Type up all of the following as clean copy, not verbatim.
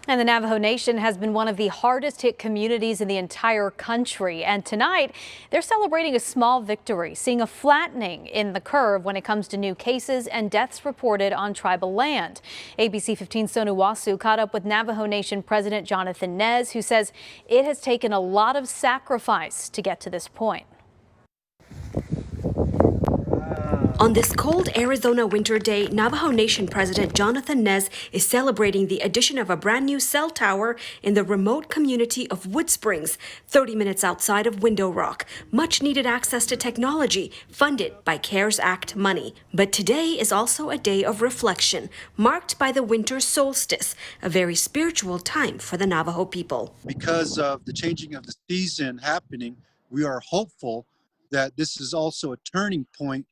And the Navajo Nation has been one of the hardest hit communities in the entire country. And tonight, they're celebrating a small victory, seeing a flattening in the curve when it comes to new cases and deaths reported on tribal land. ABC 15's Sonu Wasu caught up with Navajo Nation President Jonathan Nez, who says it has taken a lot of sacrifice to get to this point. On this cold Arizona winter day, Navajo Nation President Jonathan Nez is celebrating the addition of a brand new cell tower in the remote community of Wood Springs, 30 minutes outside of Window Rock. Much needed access to technology, funded by CARES Act money. But today is also a day of reflection, marked by the winter solstice, a very spiritual time for the Navajo people. Because of the changing of the season happening, we are hopeful that this is also a turning point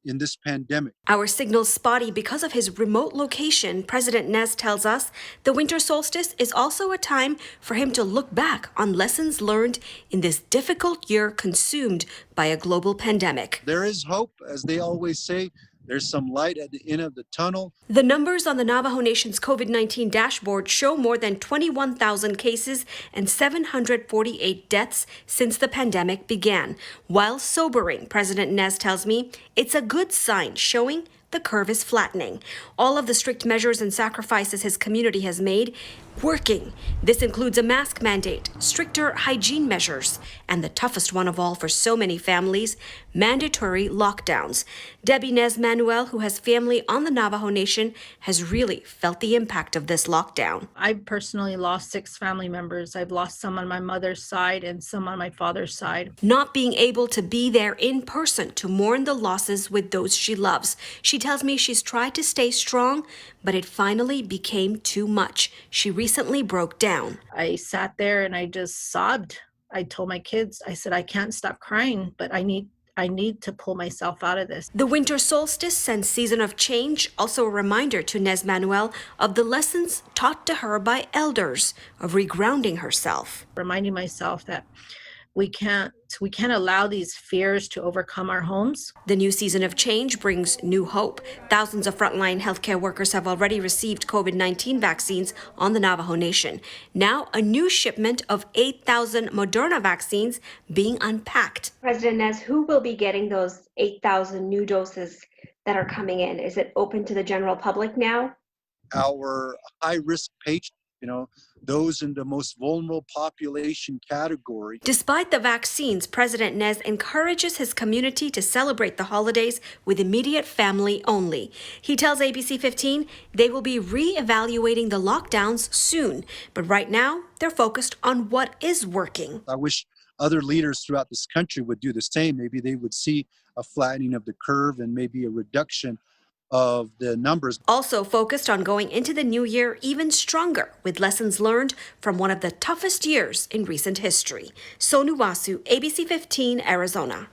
in this pandemic. Our signal's spotty because of his remote location. President Nez tells us the winter solstice is also a time for him to look back on lessons learned in this difficult year consumed by a global pandemic. There is hope, as they always say. There's some light at the end of the tunnel. The numbers on the Navajo Nation's COVID-19 dashboard show more than 21,000 cases and 748 deaths since the pandemic began. While sobering, President Nez tells me it's a good sign showing the curve is flattening. All of the strict measures and sacrifices his community has made working. This includes a mask mandate, stricter hygiene measures, and the toughest one of all for so many families, mandatory lockdowns. Debbie Nez Manuel, who has family on the Navajo Nation, has really felt the impact of this lockdown. I've personally lost 6 family members. I've lost some on my mother's side and some on my father's side. Not being able to be there in person to mourn the losses with those she loves. She tells me she's tried to stay strong, but it finally became too much. She recently broke down. I sat there and I just sobbed. I told my kids, I said, I can't stop crying, but I need to pull myself out of this. The winter solstice and season of change, also a reminder to Nez Manuel of the lessons taught to her by elders, of regrounding herself. Reminding myself that we can't allow these fears to overcome our homes. The new season of change brings new hope. Thousands of frontline healthcare workers have already received COVID-19 vaccines on the Navajo Nation. Now, a new shipment of 8,000 Moderna vaccines being unpacked. President Nez, who will be getting those 8,000 new doses that are coming in? Is it open to the general public now? Our high-risk patients, those in the most vulnerable population category. Despite the vaccines, President Nez encourages his community to celebrate the holidays with immediate family only. He tells ABC 15 they will be re-evaluating the lockdowns soon, but right now they're focused on what is working. I wish other leaders throughout this country would do the same. Maybe they would see a flattening of the curve and maybe a reduction of the numbers. Also focused on going into the new year even stronger with lessons learned from one of the toughest years in recent history. Sonu Wasu, ABC 15, Arizona.